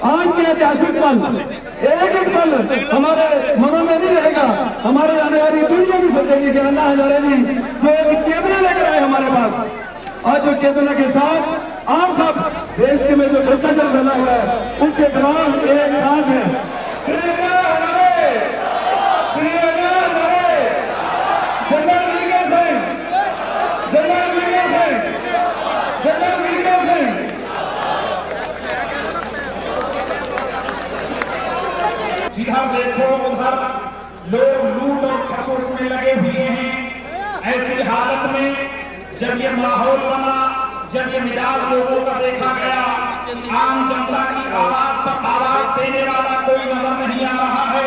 आज के ऐतिहासिक पल, एक एक पल हमारे मनों में नहीं रहेगा। हमारे आने वाली पीढ़ियां भी सोचेंगी कि अन्ना हजारे जी जो एक चेतना लेकर आए हमारे पास, और जो चेतना के साथ आप सब देश के में जो भ्रष्टाचार फैला हुआ है उसके खिलाफ एक साथ है। जिधर देखो उधर लोग लूट और खसोट में लगे हुए हैं। ऐसी हालत में जब ये माहौल बना, जब ये मिजाज लोगों का देखा गया, आम जनता की आवाज पर आवाज देने वाला कोई नजर नहीं आ रहा है।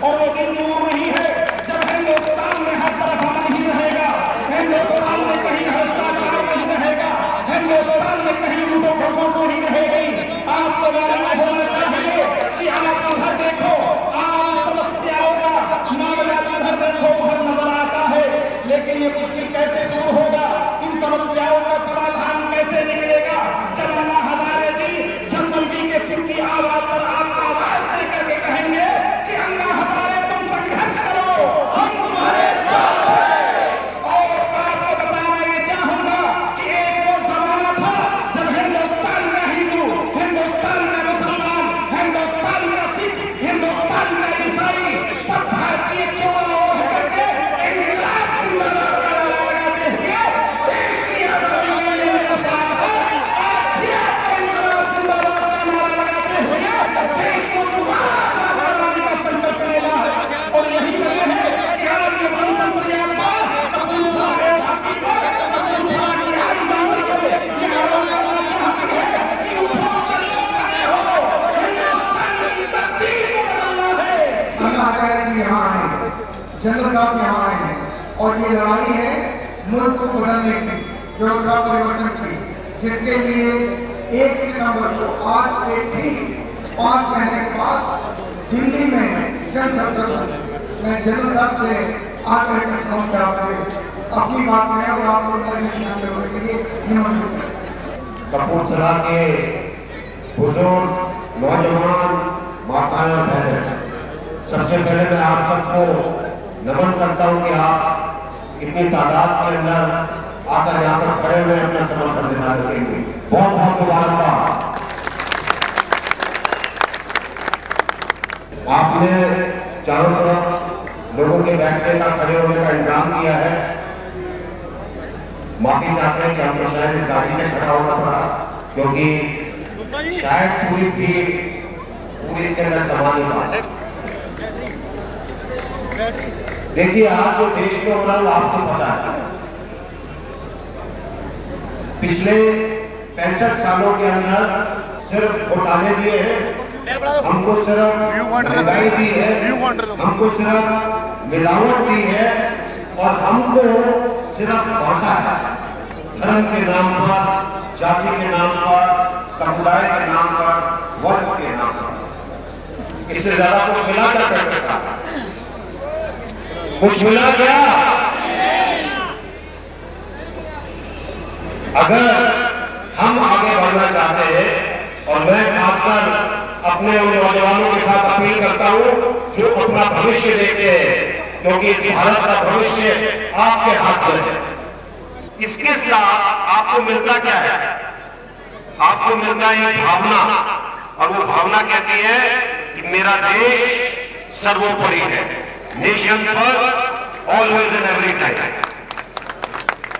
और वो दिन दूर नहीं है जब हिंदुस्तान में हर तरफ अमन ही रहेगा, हिंदुस्तान में कहीं भ्रष्टाचार नहीं रहेगा, हिंदुस्तान में कहीं लूटो खसोट नहीं रहेगी। आपको मालूम होना चाहिए कि आप उधर देखो, आज समस्याओं का मामला उधर देखो उधर नजर आता है, लेकिन ये मुश्किल कैसे दूर होगा, इन समस्याओं का समाधान कैसे निकलेगा जब अन्ना हजारे जी जनरल जी के सिर की आवाज पर आप आवाज देकर के कहेंगे कि अन्ना हजारे तुम संघर्ष करो, हम तुम्हारे साथ हैं। और आपको बताना ये चाहूंगा कि एक वो जमाना था जब हिंदुस्तान का हिंदू, हिंदुस्तान का मुसलमान, हिंदुस्तान का सिख, हिंदुस्तान का ईसाई सब भारतीय चोला ओढ़ करके इनकलाब जिंदाबाद का नारा लगाते हुए देश की आजादी के लिए निरपराध है। आज भी आपको इनकलाब जिंदाबाद का नारा लगाते हुए देश को दोबारा आजाद कराने का संकल्प लेना है। और यही वजह है कि आज ये गणतंत्र यात्रा कपूर घाटी पर कपूर घाटी आंदोलन से ये आवाज करना चाहती है कि उठो चलो खड़े हो, हिंदुस्तान की तकदीर को बदलना है। अन्ना हजारे जी यहाँ आए, जनरल साहब यहाँ आए हैं और ये लड़ाई है मुल्क को बदलने की, व्यवस्था परिवर्तन की, जिसके लिए 1 सितंबर को आज से ठीक 5 महीने के बाद दिल्ली में जन संसद मैं जनरल साहब से आग्रह करता हूँ कि आपसे अपनी बात में और आप लोग के लिए निमंत्रित करें। कपूरथला के बुजुर्ग, नौजवान, माताएं और बहनें, सबसे पहले मैं आप सबको नमन करता हूं कि आप इतनी तादाद के अंदर आकर यहाँ पर खड़े हुए अपना समर्थन दिखाने के लिए बहुत बहुत मुबारकबाद। आपने चारों तरफ लोगों के बैठने का, खड़े होने का इंतजाम किया है। माफी चाहते हैं कि हमको शायद इस गाड़ी से खड़ा होना पड़ा, क्योंकि शायद पूरी भीड़ पूरी इसके अंदर समा नहीं पा। देखिए, आज जो देश में हो रहा है वो आपको पता है। पिछले 65 सालों के अंदर सिर्फ घोटाले दिए हैं, हमको सिर्फ महंगाई दी है, हमको सिर्फ मिलावट दी है और हमको सिर्फ बांटा है। धर्म के नाम पर, जाति के नाम पर, समुदाय के नाम पर, वर्ग के नाम पर। इससे ज्यादा कुछ मिला क्या कर सकता? कुछ मिला क्या? अगर हम आगे बढ़ना चाहते हैं, और मैं खासकर अपने उन नौजवानों के साथ अपील करता हूं जो अपना भविष्य देखते हैं, क्योंकि इस भारत का भविष्य आपके हाथ में है। इसके साथ आपको मिलता क्या है? आपको मिलता है एक भावना, और वो भावना कहती है कि मेरा देश सर्वोपरि है, nation first, always and every time.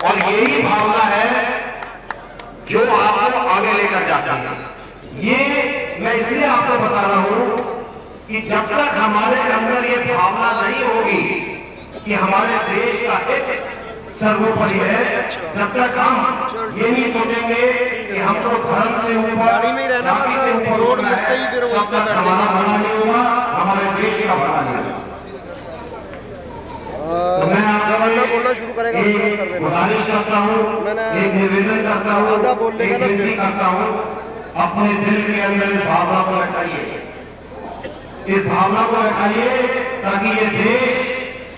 और यही भावना है जो आपको आगे लेकर जाता है। ये मैं इसलिए आपको बता रहा हूं कि जब तक हमारे अंदर ये भावना नहीं होगी कि हमारे देश का हित सर्वोपरि है, जब तक हम ये नहीं सोचेंगे कि हम तो धर्म से ऊपर, जाति से ऊपर उठना है, तब तक हमारा भला नहीं होगा, हमारे देश का भला नहीं होगा। तो मैं आपसे गुजारिश करता हूँ, एक निवेदन करता हूँ, एक विनती करता हूँ, अपने दिल के अंदर इस भावना को रखाइए, इस भावना को रखाइए, ताकि ये देश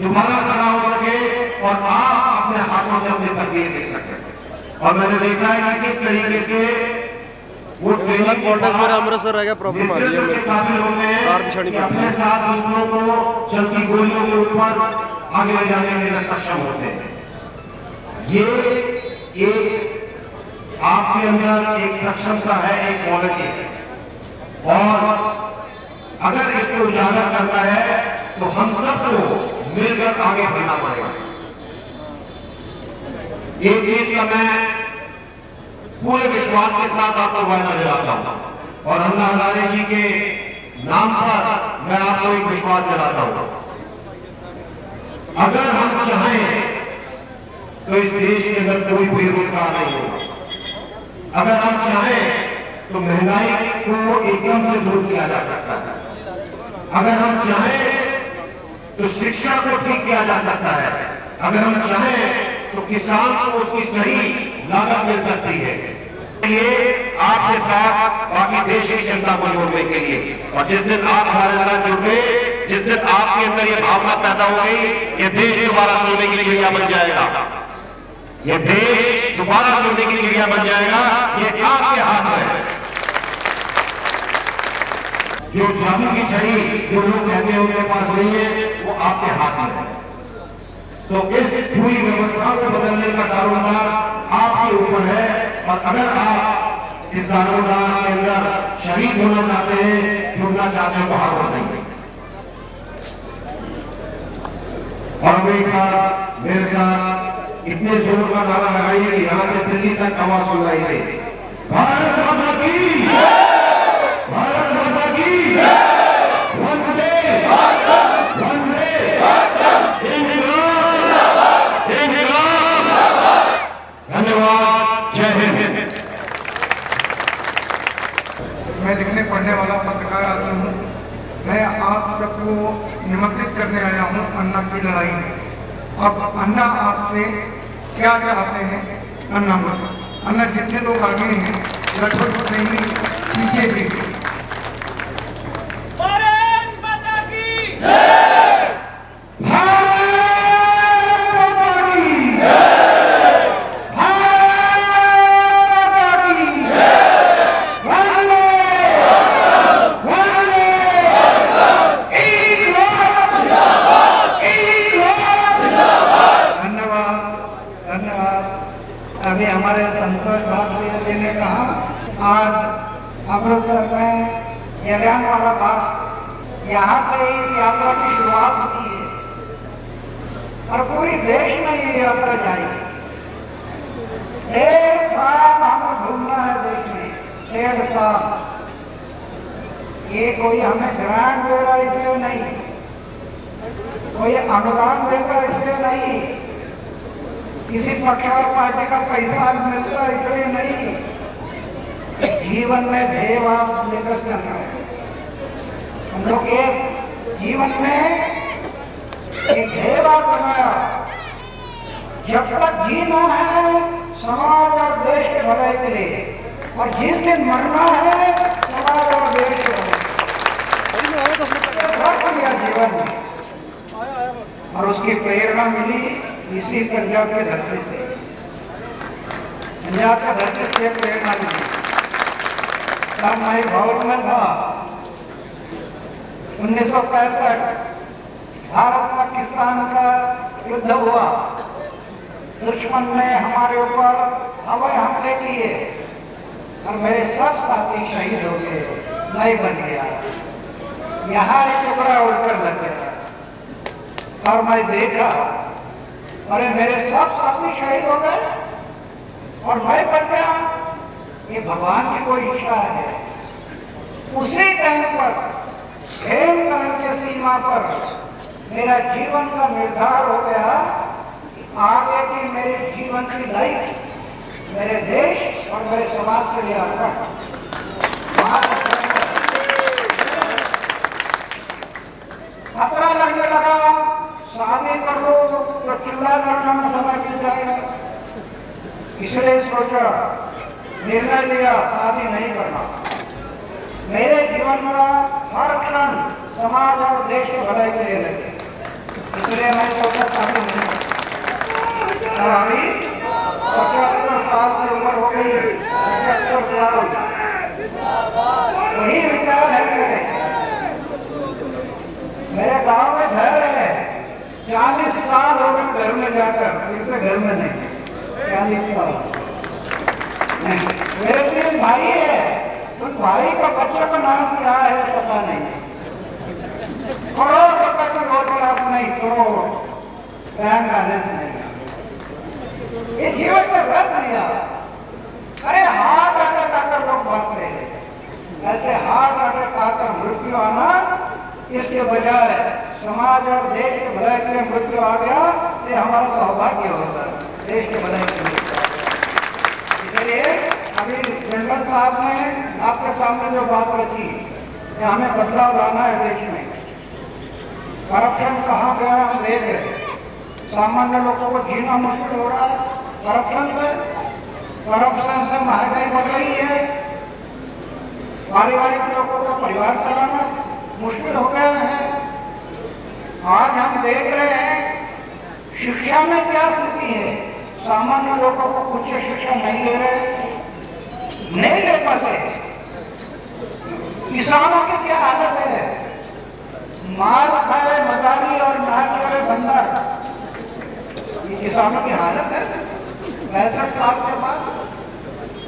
दोबारा खड़ा हो सके और आप अपने हाथों से अपनी तकदीर देख सकें। और मैंने देखा है कि किस तरीके से वो ट्रेनिंग कॉन्टेक्ट मेरा अमृतसर रह गया, प्रॉब्लम आ रही है मेरे को, काबिल होते हैं कार बिछानी कि पड़ती अपने है। साथ दूसरों को चलती गोलियों के ऊपर आगे ले जाने में सक्षम होते हैं। ये एक आपके अंदर एक सक्षमता है, एक क्वालिटी है, और अगर इसको उजागर करना है तो हम सबको मिलकर आगे बढ़ना पड़ेगा। एक चीज का मैं पूरे विश्वास के साथ आपको वादा दिलाता हूं, और अल्लाह हज़ारे जी के नाम पर मैं आपको एक विश्वास दिलाता हूं, अगर हम चाहें तो इस देश के अंदर कोई बेरोजगार नहीं होगा। अगर हम चाहें तो महंगाई को एकदम से दूर किया जा सकता है। अगर हम चाहें तो शिक्षा को ठीक किया जा सकता है। अगर हम चाहें तो किसान को उसकी सही लागत मिल सकती है। ये आपके साथ बाकी देश की जनता को जोड़ने के लिए, और जिस दिन आप हमारे साथ जुड़ गए, जिस दिन आपके अंदर ये भावना पैदा हो गई, ये देश दोबारा सोने की चिड़िया बन जाएगा। ये देश दोबारा सोने की चिड़िया बन जाएगा। ये आपके हाथ में है। जो जादू की छड़ी जो लोग कहते हैं उनके पास नहीं है, वो आपके हाथ में है। तो इस पूरी व्यवस्था को बदलने का दारोमदार आपके ऊपर है, और अगर आप इस दारोमदार के अंदर शरीक होना चाहते हैं, जुड़ना चाहते हैं, तो हाथ बढ़ाइए। और एक बार मेरे साथ इतने जोर का नारा लगाइए कि यहां से दिल्ली तक आवाज सुनाई दे। भारत माता की, भारत माता की, वंदे वंदे धन्यवाद। जय हिंद। मैं लिखने पढ़ने वाला पत्रकार आदमी हूँ। मैं आप सबको निमंत्रित करने आया हूँ अन्ना की लड़ाई में। अब अन्ना आपसे क्या चाहते हैं? अन्ना जितने लोग आगे हैं लगभग उतने ही पीछे भी। भारत माता की अभी हमारे संतोष भारती जी ने कहा, आज अमृतसर में जलियान वाला बाग, यहाँ से इस यात्रा की शुरुआत होती है और पूरी देश में ये यात्रा जाएगी। 1.5 साल हमें घूमना है देश में, 1.5 साल। ये कोई हमें ग्रांट दे रहा इसलिए नहीं, कोई अनुदान देता इसलिए नहीं, किसी पक्षकार पार्टी का पैसा मिलता इसलिए नहीं। जीवन में ध्येयवाद लेकर चलना है हम लोग। ये जीवन में एक ध्येयवाद बनाया, जब तक जीना है समाज और देश के भलाई के लिए, और जिस दिन मरना है समाज और देश के भलाई जीवन में। और उसकी प्रेरणा मिली इसी पंजाब के धरती से। पंजाब के धरती से प्रेरणा मिली। तब मैं भवन में था 1965, भारत पाकिस्तान का युद्ध हुआ। दुश्मन ने हमारे ऊपर हवाई हमले किए और मेरे सब साथी शहीद हो गए, मैं बन गया। यहाँ एक टुकड़ा उड़कर लग गया और मैं देखा, अरे मेरे सब साथी शहीद हो गए और मैं बन गया। ये भगवान की कोई इच्छा है। उसी टाइम पर खेल करण की सीमा पर मेरा जीवन का निर्धार हो गया कि आगे की मेरे जीवन की लाइफ मेरे देश और मेरे समाज के लिए अर्पण। खतरा लगने लगा, शादी कर लो तो चूल्हा करना में समय बीत जाएगा, इसलिए सोचा, निर्णय लिया शादी नहीं करना। मेरे जीवन का हर क्षण समाज और देश के भलाई के लिए लगे, इसलिए मैं सोचा शादी नहीं करना। और अभी 75 साल की उम्र हो गई, 75 साल वही विचार है मेरे गांव में घर है, 40 साल हो गए घर में जाकर, तीसरे घर में नहीं, 40 साल। मेरे 3 भाई है, उन भाई का बच्चे का नाम क्या है पता नहीं, करोड़ रुपए की रोजगार नहीं, करोड़ बैंक बैलेंस नहीं, ये जीवन से व्रत नहीं आ। अरे हार्ट अटैक आकर लोग मरते हैं, ऐसे हार्ट अटैक आकर मृत्यु आना, इसके बजाय समाज और देश के भलाई के लिए मृत्यु आ गया, ये हमारा सौभाग्य होता है, देश के भलाई के लिए। इसलिए अभी जनरल साहब ने आपके सामने जो बात रखी कि हमें बदलाव लाना है देश में, करप्शन कहाँ गया हम देख रहे हैं, सामान्य लोगों को जीना मुश्किल हो रहा है करप्शन से महंगाई बढ़ रही है, पारिवारिक लोगों का परिवार चलाना मुश्किल हो गया है। आज हम देख रहे हैं शिक्षा में क्या स्थिति है, सामान्य लोगों को उच्च शिक्षा नहीं ले रहे, नहीं ले पाते। किसानों की क्या हालत है, मार खाए मदारी और नाच करे बंदर, ये किसानों की हालत है। 65 साल के बाद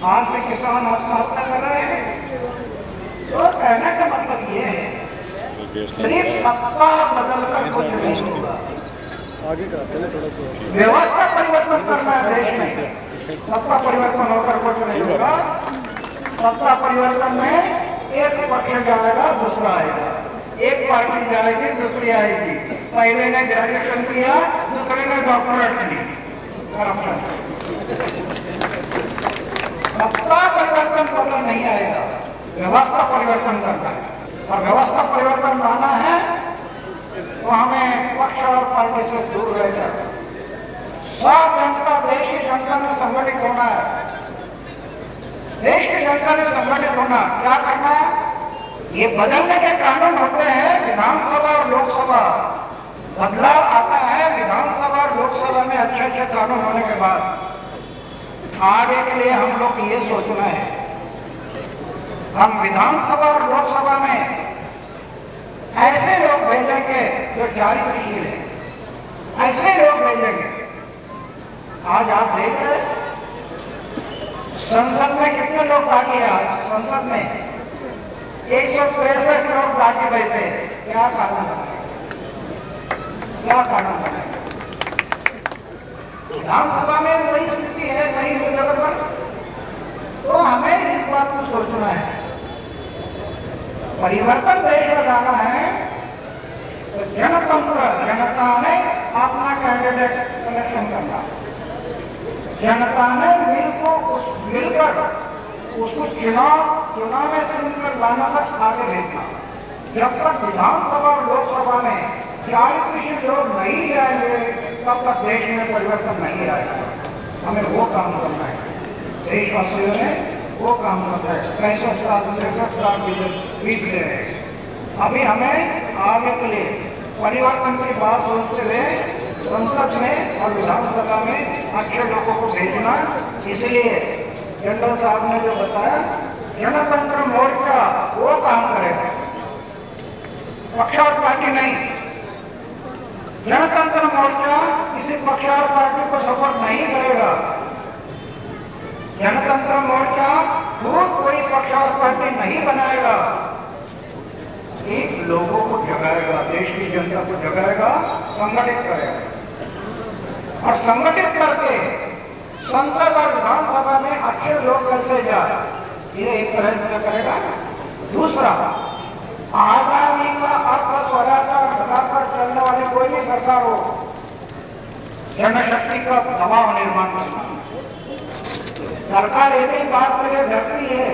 आज भी किसान आत्महत्या कर रहे हैं। तो कहने का मतलब ये है सिर्फ सत्ता बदलकर कुछ नहीं होगा, व्यवस्था परिवर्तन करना है देश में, सत्ता परिवर्तन होकर कुछ नहीं होगा। सत्ता परिवर्तन में एक पक्ष जाएगा दूसरा आएगा, एक पार्टी जाएगी दूसरी आएगी, पहले ने ग्रेजुएशन किया दूसरे ने डॉक्टरेट की। सत्ता परिवर्तन करना नहीं आएगा, व्यवस्था परिवर्तन करना है, और व्यवस्था परिवर्तन लाना है तो हमें पक्ष और पार्टी से दूर रहकर सब जनता, देश की जनता में संगठित होना है। देश की जनता ने संगठित होना, क्या करना है, ये बदलने के कानून होते हैं विधानसभा और लोकसभा, बदलाव आता है विधानसभा और लोकसभा में अच्छे अच्छे कानून होने के बाद। आगे के लिए हम लोग ये सोचना है, हम विधानसभा और लोकसभा में ऐसे लोग भेजेंगे जो चारित्रशील है, ऐसे लोग भेजेंगे। आज आप देख रहे हैं संसद में कितने लोग बाकी है, आज संसद में 163 लोग बाकी बैठे, क्या कानून बनाए, क्या कानून बनाए। विधानसभा में वही स्थिति है, वही जगह पर, तो हमें इस बात को सोचना है, परिवर्तन देश में लाना है तो जनतंत्र, जनता ने अपना कैंडिडेट सिलेक्शन करना, जनता ने मिलकर उसको चुनाव में चुनकर लाना तक आगे भेजना। जब तक विधानसभा और लोकसभा में 40% लोग नहीं जाएंगे तब तक देश में परिवर्तन नहीं आएगा। हमें वो काम करना है, देशवासियों ने वो काम करना है। 65 साल बीत गए, अभी हमें आगे के लिए परिवर्तन की बात सोचते हुए संसद में और विधानसभा में अच्छे लोगों को भेजना। इसलिए जनरल साहब ने जो बताया, जनतंत्र मोर्चा वो काम करेगा, पक्ष और पार्टी नहीं। जनतंत्र मोर्चा किसी पक्ष और पार्टी को सपोर्ट नहीं करेगा। जनतंत्र मोर्चा खुद कोई पक्ष और पार्टी नहीं बनाएगा, एक लोगों को जगाएगा, देश की जनता को जगाएगा, संगठित करेगा, और संगठित करके संसद और विधानसभा में अच्छे लोग कैसे जाए, ये एक तरह से करेगा। दूसरा, आजादी का अर्थ स्वराज्य बताकर चलने वाली कोई भी सरकार हो, जनशक्ति का दबाव निर्माण करना। सरकार एक ही बात के लिए डरती है,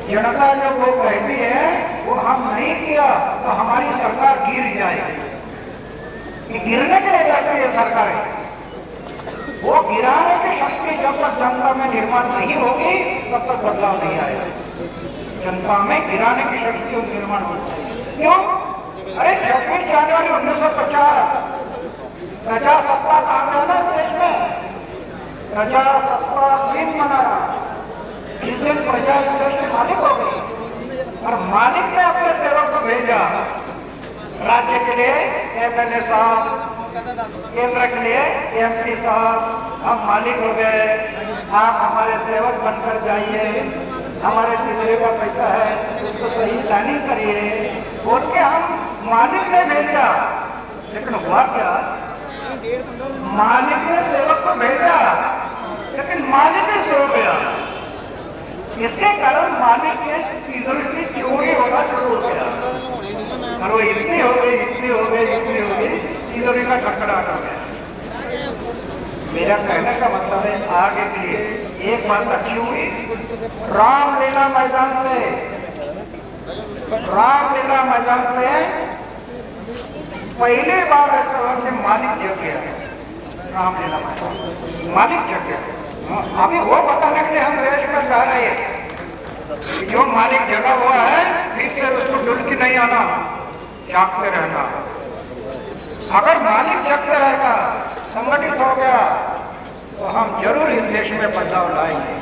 जनता जो वो कहती है वो हम नहीं किया तो हमारी सरकार गिर जाएगी, ये गिरने के लिए डरती है सरकारें। वो गिराने की शक्ति जब तक जनता में निर्माण नहीं होगी तब तक बदलाव नहीं आएगा। जनता में गिराने की शक्ति और निर्माण होगी। क्यों? अरे 26 जनवरी 1950 प्रजासत्ताक आंदोलन देश में, प्रजासत्ताक दिन मनाया, जिस दिन प्रजा इस देश में मालिक हो गई, और मालिक ने अपने सेवक को भेजा राज्य के लिए एमएलए साहब, केंद्र के लिए एमपी साहब, हम मालिक हो गए, आप हमारे सेवक बनकर जाइए, हमारे बिजली का पैसा है इसको सही प्लानिंग करिए बोल के हम मालिक ने भेजा। लेकिन हुआ क्या, मालिक ने सेवक को भेजा लेकिन मालिक ही सो गया। इसके कारण मालिक के तिजोरी की चोरी होना शुरू हो गया और वो इतनी हो गई, इतनी हो गई, इतनी हो गई, तिजोरी का खटखटाट हो गया। मेरा कहने का मतलब है आगे के लिए एक बात अच्छी हुई, रामलीला मैदान से पहली बार ऐसा हुआ कि मालिक जग गया, रामलीला मैदान मालिक जग गया। अभी वो बताने के लिए हम देश में जा रहे हैं, जो मालिक जगा हुआ है फिर से उसको डुलकी नहीं आना, जागते रहना। अगर मालिक जगते रहेगा, संगठित हो गया, तो हम जरूर इस देश में बदलाव लाएंगे।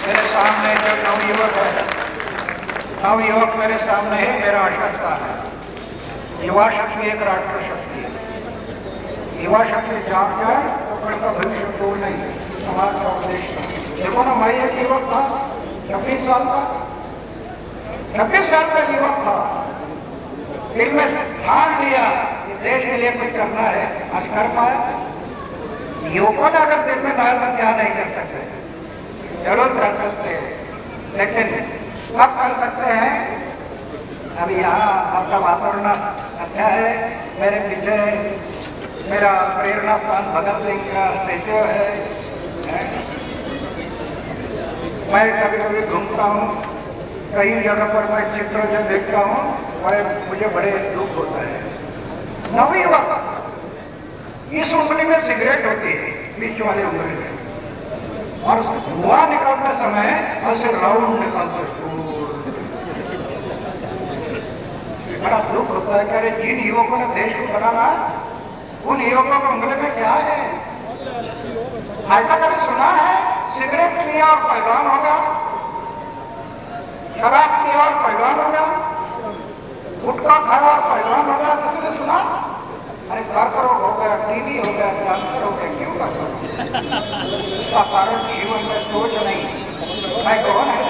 मेरे सामने जो नवयुवक है, नवयुवक मेरे सामने है, मेरा आशास्थान है। युवा शक्ति एक राष्ट्र शक्ति है, युवा शक्ति जाग जाए तो बढ़ता भविष्य दूर नहीं, समाज का उद्देश्य। देखो ना, मैं एक युवक था 26 साल का, 26 साल का युवक था, फिर मैं ठान लिया कि देश के लिए कुछ करना है, आज कर पाया। युवकों ने अगर दिल में लाया तो क्या नहीं कर सकते, जरूर कर सकते हैं, लेकिन कब कर सकते हैं। अभी यहाँ आपका वातावरण अच्छा है, मेरे पीछे मेरा प्रेरणा स्थान भगत सिंह का स्टेच्यू है। मैं कभी कभी घूमता हूँ, कई जगह पर मैं चित्र जो देखता हूँ मुझे बड़े दुख होता है। नवयुवक इस उम्र में सिगरेट होती है, बीच वाले उम्र में, और धुआं निकलते समय ऐसे राउंड निकलते, बड़ा दुख होता है कि अरे जिन युवकों ने देश को बनाना, उन युवकों के उंगली में क्या है। ऐसा कभी सुना है सिगरेट पिया और पहलवान होगा, शराब पिया और पहलवान होगा, गुटखा खाया और पहलवान होगा, किसी ने सुना? अरे कर्करोग हो गया, टीबी हो गया, कैंसर हो गया, क्यों करता? इसका कारण जीवन में सोच नहीं। मैं कौन है,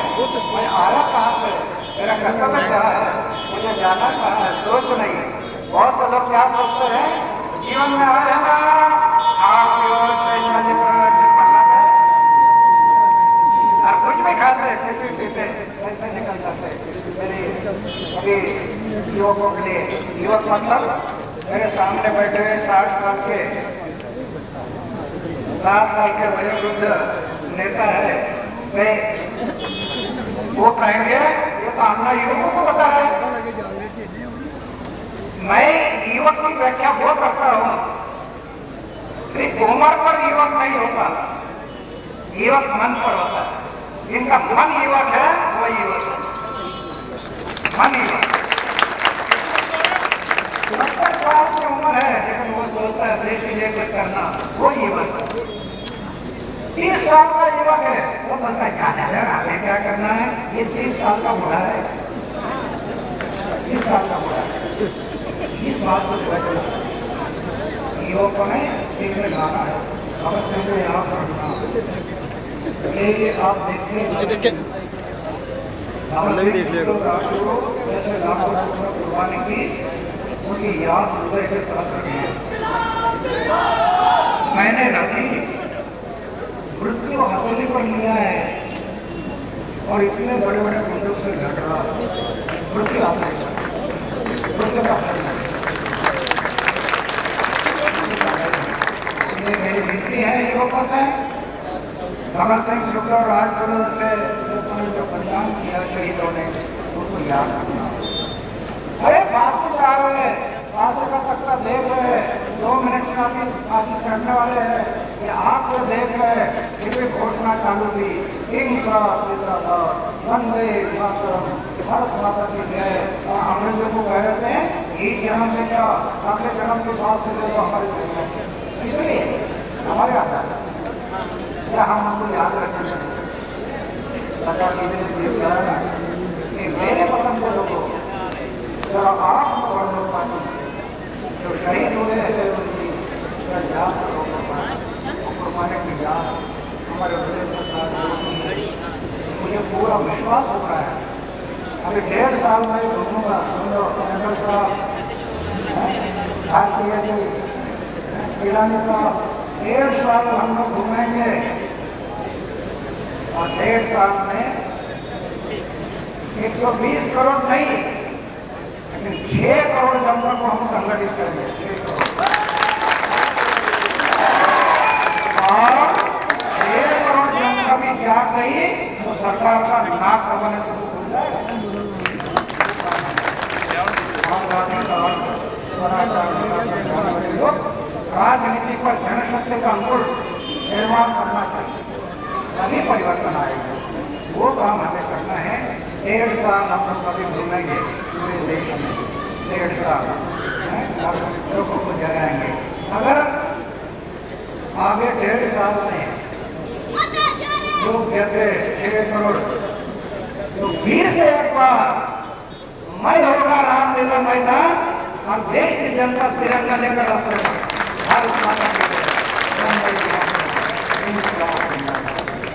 मैं आया कहाँ से, मेरा कर्तव्य क्या है, मुझे जाना कहाँ है, सोच नहीं। बहुत से लोग क्या सोचते हैं, जीवन में आए हैं ना, आपकी ओर से कुछ भी खाते, कुछ भी पीते, ऐसे निकल जाते। मेरे अभी युवकों के लिए, युवक मतलब मेरे सामने बैठे हुए 60 साल के, 60 साल के वयोवृद्ध नेता है, वे वो कहेंगे ये तो हमने युवकों को पता है। मैं युवक की व्याख्या वो करता हूँ, सिर्फ उम्र पर युवक नहीं होता, युवक मन पर होता है। जिनका मन युवक है वो युवक है, मन युवक। 70 साल की उम्र है लेकिन वो सोचता है देश के लिए कुछ करना, वो युवक है। 30 साल का युवक है, वो बोलता है क्या आगे क्या करना है, ये 30 साल का बूढ़ा है, 30 साल का बूढ़ा है। इस बात को युवकों ने दिल में लाना है। अब यहाँ पर ये आप देखिए, जैसे लाखों कुर्बानी की, उनकी याद हृदय के साथ रखी है। मैंने रखी, मृत्यु हथेली पर लिया है और इतने बड़े बड़े गुंडों से लड़ रहा, मृत्यु आपने मृत्यु का मेरी विनती है युवकों से, भगत सिंह शुक्ल और राजगुरु से जो बलिदान किया शहीदों ने, उनको याद रखना। अरे फांसी जा रहे हैं, फांसी का तख्ता देख रहे हैं, 2 मिनट में अभी फांसी चढ़ने वाले हैं, ये आँख से देख रहे हैं, फिर भी घोषणा चालू थी, वंदे मातरम, भारत माता की जय। और अंग्रेजों को कह रहे थे ये जन्म ले जाओ, अगले जन्म के बाद से देखो हमारे जन्म, इसलिए हमारे आता है क्या हम उनको याद रखना चाहिए। लगा कि मेरे वतन के लोगों, जरा आप और लोग पानी जो शहीद हुए हैं उनकी याद करो, कुर्बानी की याद हमारे प्रदेश के साथ। मुझे पूरा विश्वास हो रहा है अभी 1.5 साल में घूमूंगा, सुनो जनरल साहब, भारतीय जी, ईरानी साहब, 1.5 साल हम लोग घूमेंगे और 1.5 साल में 120 करोड़ नहीं लेकिन 6 करोड़ जनता को हम संगठित करेंगे, 6 करोड़। और 6 करोड़ जनता भी क्या कही तो सरकार का नाक दबाने शुरू हो जाएगा। राजनीति पर जनशक्ति का अंकुर निर्माण करना चाहिए, तभी परिवर्तन आएगा। वो काम हमें करना है। 1.5 साल हम सब कभी घूमेंगे पूरे देश में, 1.5 साल लोगों को जगाएंगे। अगर आगे 1.5 साल में लोग कहते 6 करोड़ तो फिर से एक बार मैं होगा रामलीला मैदान और देश की जनता तिरंगा लेकर रास्ते में भारत माता की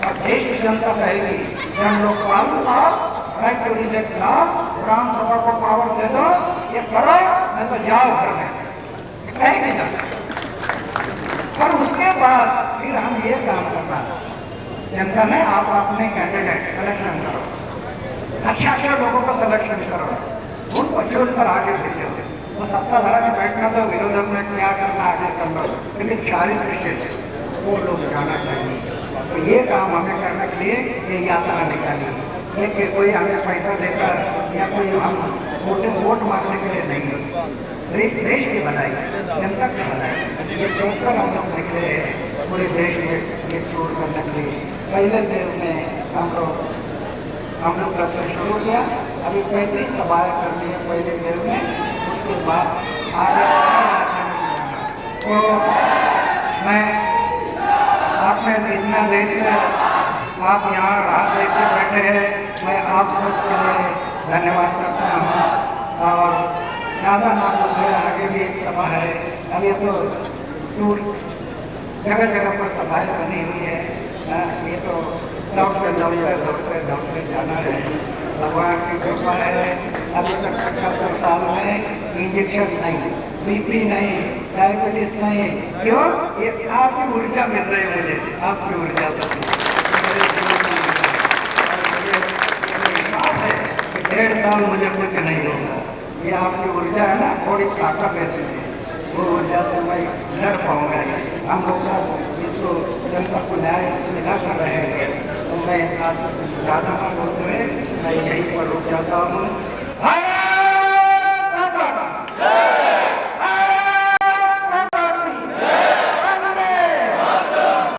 और देश की जनता कहेगी Jan Lokpal right to reject law, gram sabha को पावर दे दो, ये करो नहीं तो जाओ घर में, कहीं नहीं जाता। और उसके बाद फिर हम ये काम करना, जनता ने आप अपने कैंडिडेट सिलेक्शन करो, अच्छा लोगों का सिलेक्शन करो, उनको चुनकर आगे भेजो। वो सत्ताधारा में बैठना तो विरोध में क्या करना आगे करना, लेकिन 40 विषय वो लोग जाना चाहिए। तो ये काम हमें करने के लिए ये यात्रा निकाली है कि कोई हमें पैसा देकर या कोई हम वोट मांगने के लिए नहीं, देश की भलाई, जनता की भलाई, ये सोचकर हम लोग निकले पूरे देश में ये टूर करने के लिए। पहले दिन में हम लोग से शुरू किया, अभी 35 सभाएं करनी है पहले दिन में, उसके बाद आगे तो मैं आपने इतना देर से आप यहाँ रात देख के बैठे हैं, मैं आप सबके लिए धन्यवाद करता हूँ। और ज़्यादा ना बोलते आगे भी एक सभा है, अभी तो टूर जगह जगह पर सभाएं बनी हुई है, ये तो दौड़ते जाना है, भगवान की कृपा है। अभी तक 75 साल में इंजेक्शन नहीं, बीपी नहीं, डायबिटीज नहीं, क्यों? ये आपकी ऊर्जा मिल रही है मुझे, आपकी ऊर्जा से 1.5 साल मुझे कुछ नहीं होगा, ये आपकी ऊर्जा है ना, थोड़ी ताकत ऐसी है, वो ऊर्जा से मैं लड़ पाऊंगा। हम लोग सब इसको जनता को न्याय मिला कर रहे हैं। तो मैं ज़्यादा ना बोलते हुए मैं यहीं पर रुक जाता हूँ।